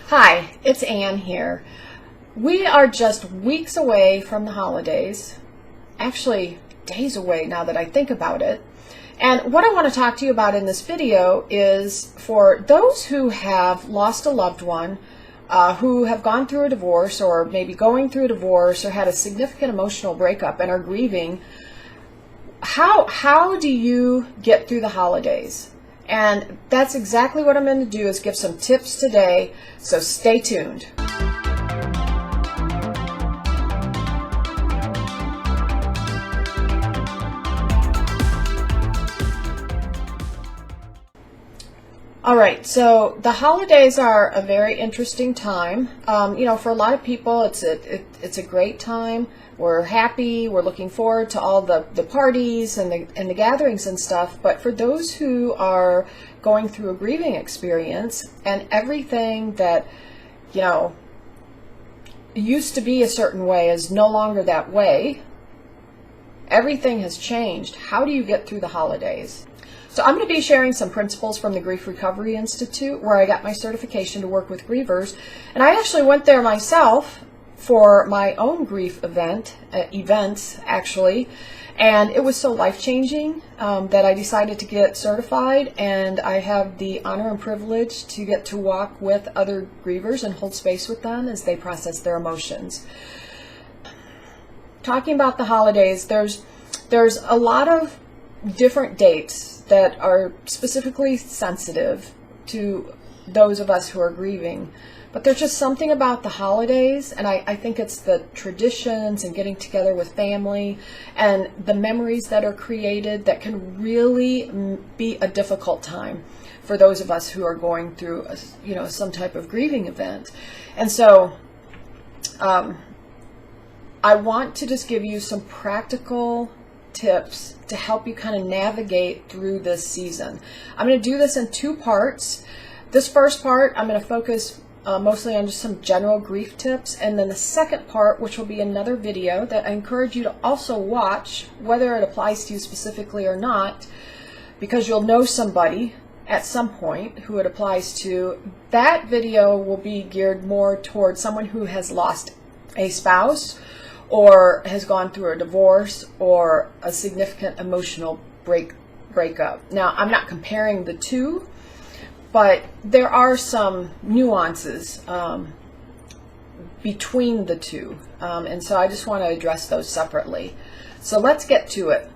Hi, it's Ann here. We are just weeks away from the holidays, actually days away now that I think about it. And what I want to talk to you about in this video is for those who have lost a loved one, who have gone through a divorce or maybe going through a divorce or had a significant emotional breakup and are grieving. How do you get through the holidays? And that's exactly what I'm going to do, is give some tips today, so stay tuned. All right, so the holidays are a very interesting time. For a lot of people, it's a great time. We're happy. We're looking forward to all the parties and the gatherings and stuff. But for those who are going through a grieving experience and everything that used to be a certain way is no longer that way, everything has changed. How do you get through the holidays? So I'm going to be sharing some principles from the Grief Recovery Institute, where I got my certification to work with grievers. And I actually went there myself for my own grief events actually. And it was so life-changing that I decided to get certified. And I have the honor and privilege to get to walk with other grievers and hold space with them as they process their emotions. Talking about the holidays, there's a lot of different dates that are specifically sensitive to those of us who are grieving. But there's just something about the holidays, and I think it's the traditions and getting together with family and the memories that are created that can really be a difficult time for those of us who are going through some type of grieving event. And so I want to just give you some practical tips to help you kind of navigate through this season. I'm going to do this in two parts. This first part, I'm going to focus mostly on just some general grief tips, and then the second part, which will be another video that I encourage you to also watch, whether it applies to you specifically or not, because you'll know somebody at some point who it applies to. That video will be geared more towards someone who has lost a spouse or has gone through a divorce or a significant emotional breakup. Now, I'm not comparing the two, but there are some nuances between the two. And so I just want to address those separately. So let's get to it.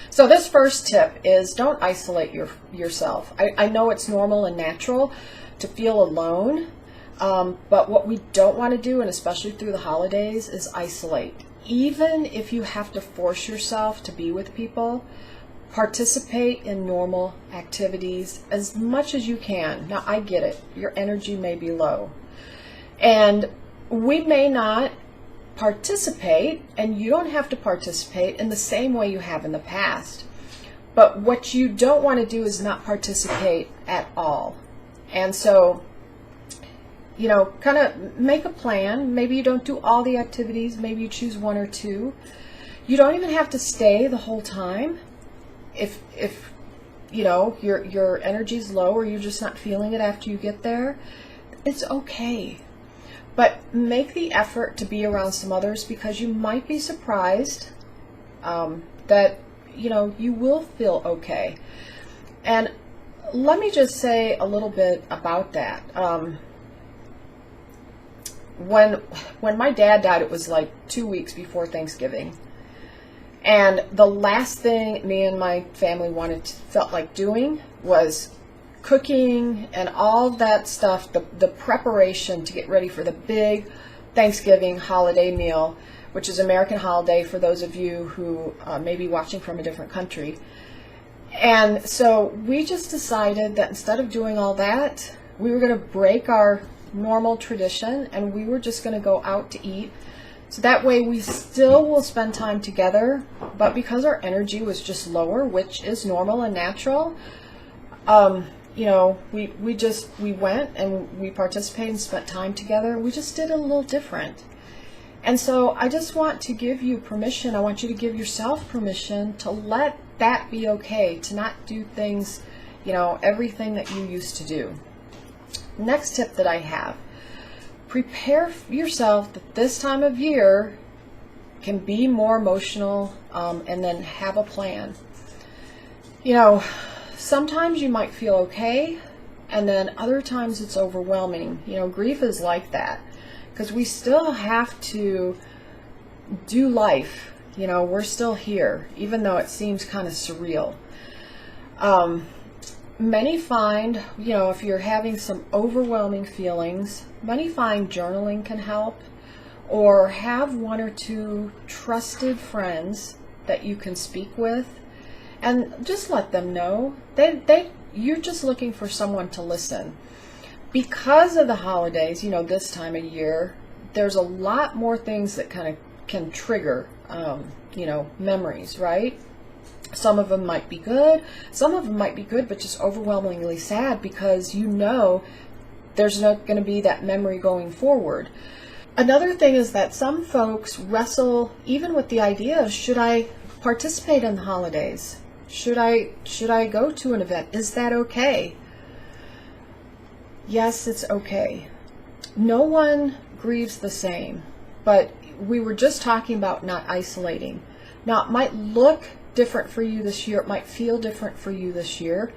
So this first tip is, don't isolate yourself. I know it's normal and natural to feel alone, but what we don't want to do, and especially through the holidays, is isolate. Even if you have to force yourself to be with people, participate in normal activities as much as you can. Now, I get it. Your energy may be low. And we may not participate, and you don't have to participate in the same way you have in the past. But what you don't want to do is not participate at all. And so, kind of make a plan. Maybe you don't do all the activities. Maybe you choose one or two. You don't even have to stay the whole time. If your energy's low or you're just not feeling it after you get there, it's okay. But make the effort to be around some others, because you might be surprised that you will feel okay. And let me just say a little bit about that. When my dad died, it was like 2 weeks before Thanksgiving. And the last thing me and my family felt like doing was cooking and all that stuff, the preparation to get ready for the big Thanksgiving holiday meal, which is American holiday for those of you who may be watching from a different country. And so we just decided that instead of doing all that, we were going to break our normal tradition and we were just going to go out to eat. So that way we still will spend time together, but because our energy was just lower, which is normal and natural, we went and we participated and spent time together. We just did it a little different. And so I just want to give you permission. I want you to give yourself permission to let that be okay, to not do things, everything that you used to do. Next tip that I have prepare yourself that this time of year can be more emotional, and then have a plan. You know, sometimes you might feel okay, and then other times it's overwhelming. You know, grief is like that, because we still have to do life. You know, we're still here, even though it seems kind of surreal. Many find, you know, if you're having some overwhelming feelings, many find journaling can help, or have one or two trusted friends that you can speak with, and just let them know you're just looking for someone to listen. Because of the holidays, you know, this time of year, there's a lot more things that kind of can trigger, you know, memories, right? Some of them might be good, but just overwhelmingly sad, because you know there's not going to be that memory going forward. Another thing is that some folks wrestle even with the idea of, should I participate in the holidays? Should I go to an event? Is that okay? Yes, it's okay. No one grieves the same, but we were just talking about not isolating. Now, it might look different for you this year. It might feel different for you this year.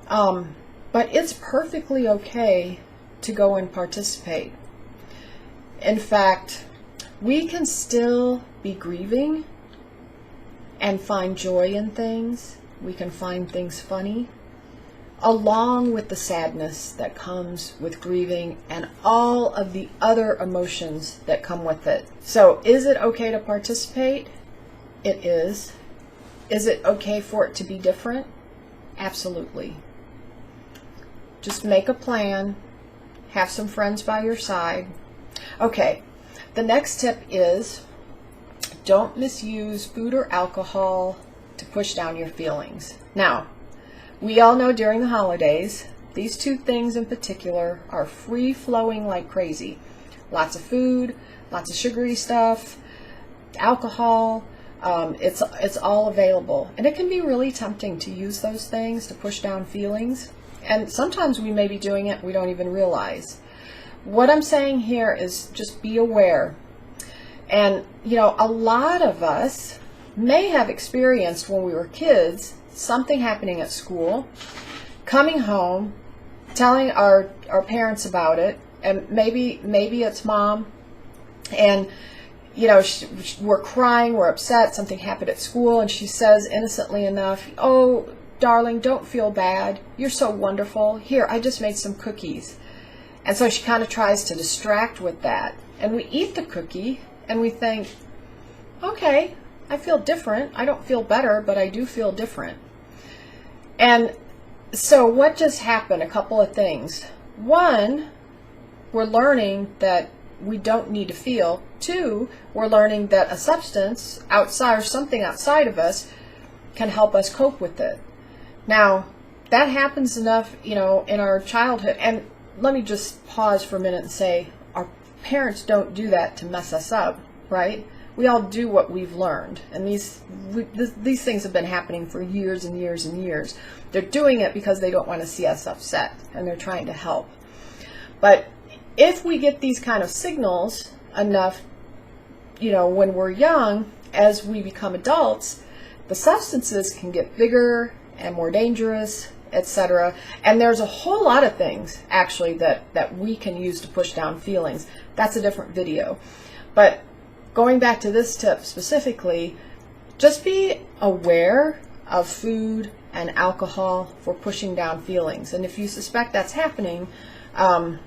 But it's perfectly okay to go and participate. In fact, we can still be grieving and find joy in things. We can find things funny, along with the sadness that comes with grieving and all of the other emotions that come with it. So, is it okay to participate? It is. Is it okay for it to be different? Absolutely. Just make a plan. Have some friends by your side. Okay, the next tip is, don't misuse food or alcohol to push down your feelings. Now, we all know during the holidays, these two things in particular are free-flowing like crazy. Lots of food, lots of sugary stuff, alcohol. It's all available, and it can be really tempting to use those things to push down feelings, and sometimes we may be doing it, we don't even realize. What I'm saying here is just be aware. And you know, a lot of us may have experienced when we were kids something happening at school, coming home, telling our parents about it, and maybe it's mom, and you know, we're crying, we're upset, something happened at school, and she says innocently enough, "Oh, darling, don't feel bad. You're so wonderful. Here, I just made some cookies." And so she kind of tries to distract with that. And we eat the cookie, and we think, okay, I feel different. I don't feel better, but I do feel different. And so what just happened? A couple of things. One, we're learning that we don't need to feel. Two, we're learning that a substance outside, or something outside of us, can help us cope with it. Now, that happens enough, you know, in our childhood. And let me just pause for a minute and say, our parents don't do that to mess us up, right? We all do what we've learned. And these things have been happening for years and years and years. They're doing it because they don't want to see us upset, and they're trying to help. But if we get these kind of signals enough, you know, when we're young, as we become adults, the substances can get bigger and more dangerous, etc. And there's a whole lot of things, actually, that we can use to push down feelings. That's a different video. But going back to this tip specifically, just be aware of food and alcohol for pushing down feelings. And if you suspect that's happening, and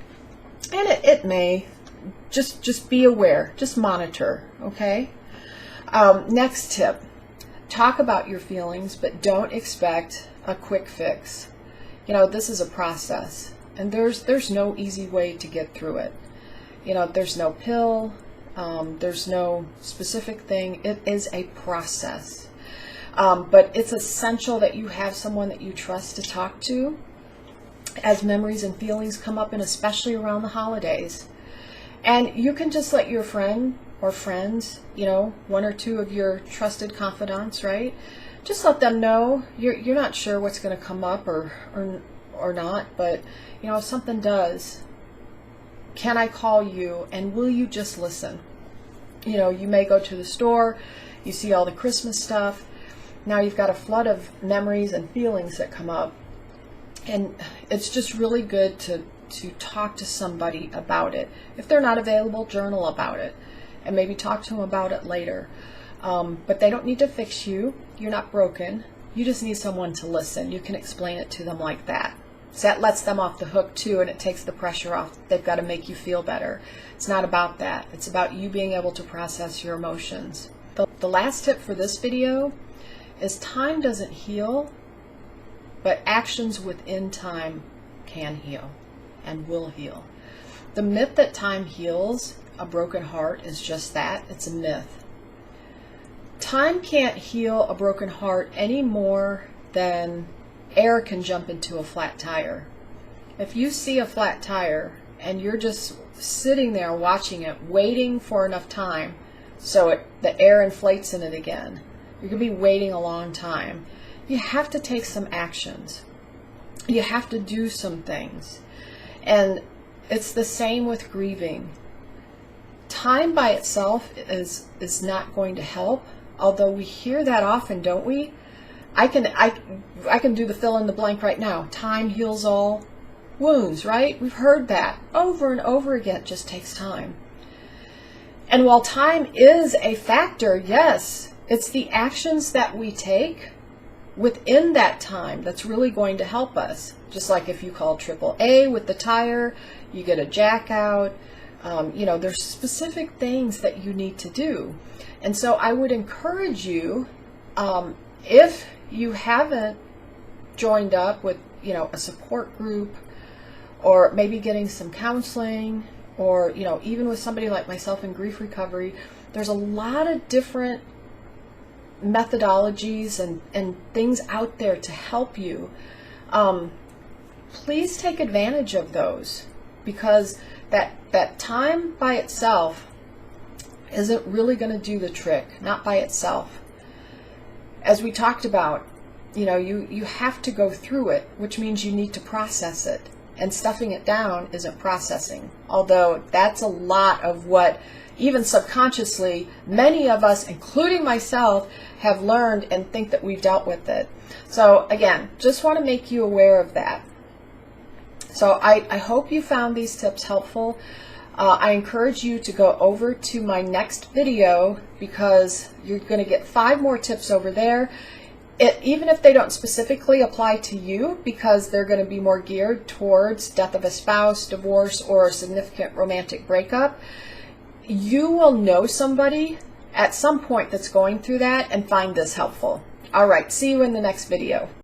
it may, just be aware, just monitor, okay? Next tip, talk about your feelings, but don't expect a quick fix. You know, this is a process, and there's no easy way to get through it. You know, there's no pill, there's no specific thing. It is a process. But it's essential that you have someone that you trust to talk to as memories and feelings come up, and especially around the holidays. And you can just let your friend or friends, you know, one or two of your trusted confidants, right? Just let them know you're not sure what's going to come up or not, but you know, if something does, Can I call you and will you just listen? You know, you may go to the store, you see all the Christmas stuff. Now you've got a flood of memories and feelings that come up. And it's just really good to talk to somebody about it. If they're not available, journal about it and maybe talk to them about it later. But they don't need to fix you. You're not broken. You just need someone to listen. You can explain it to them like that. So that lets them off the hook too, and it takes the pressure off. They've got to make you feel better. It's not about that. It's about you being able to process your emotions. The last tip for this video is time doesn't heal, but actions within time can heal and will heal. The myth that time heals a broken heart is just that. It's a myth. Time can't heal a broken heart any more than air can jump into a flat tire. If you see a flat tire and you're just sitting there watching it, waiting for enough time so the air inflates in it again, you're going to be waiting a long time. You have to take some actions. You have to do some things. And it's the same with grieving. Time by itself is not going to help, although we hear that often, don't we? I can do the fill in the blank right now. Time heals all wounds, right? We've heard that over and over again. It just takes time. And while time is a factor, yes, it's the actions that we take within that time that's really going to help us. Just like if you call AAA with the tire, you get a jack out. You know, there's specific things that you need to do. And so I would encourage you, if you haven't joined up with, you know, a support group, or maybe getting some counseling, or, you know, even with somebody like myself in grief recovery, there's a lot of different methodologies and things out there to help you. Please take advantage of those, because that time by itself isn't really going to do the trick, not by itself. As we talked about, you know, you have to go through it, which means you need to process it. And stuffing it down isn't processing. Although that's a lot of what, even subconsciously, many of us, including myself, have learned and think that we've dealt with it. So again, just want to make you aware of that. So I hope you found these tips helpful. I encourage you to go over to my next video, because you're going to get 5 more tips over there. Even if they don't specifically apply to you, because they're going to be more geared towards death of a spouse, divorce, or a significant romantic breakup, you will know somebody at some point that's going through that and find this helpful. All right, see you in the next video.